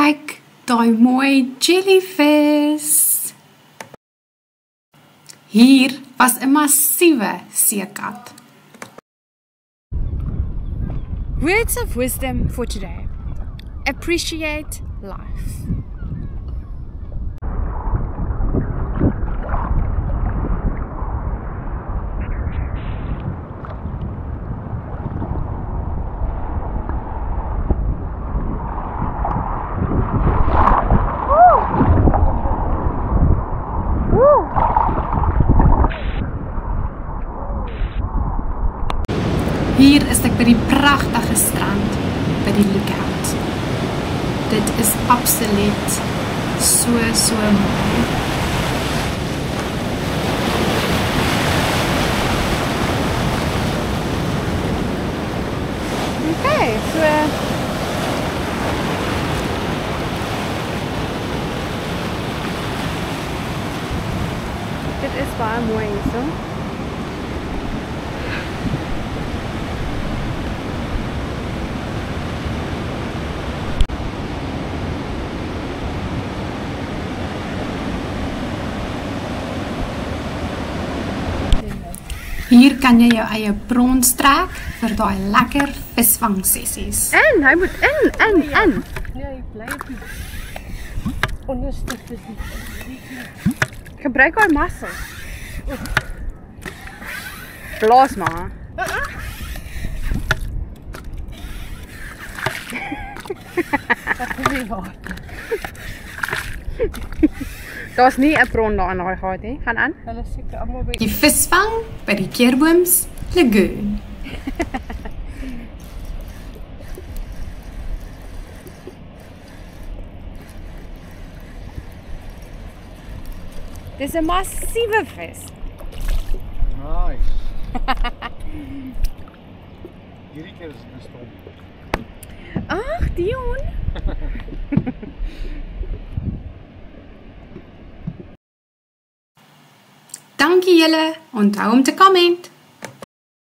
Kyk, daai mooi jellyvis. Hier was 'n massiewe seekat. Words of wisdom for today. Appreciate life. Hier is ek by die pragtige strand, by die lookout. Dit is absoluut so mooi. Okay, dit is baie mooi hierso. Hier kan jy jou eie brons trek vir daai lekker visvang sessies. En hy moet in. Nee, hy bly op die onderste visie. Gebruik haar muscles. Blaas maar. Dat is nie waar. Daar's nie 'n bron daar in daai gat nie. Gaan aan. Hulle seker almal by Die visvang by die Keerbooms Lagoon. Dis 'n massiewe vis. Nice. Hierdie keer is dit stom. Ag, Dion. Dankie julle, onthou om te comment.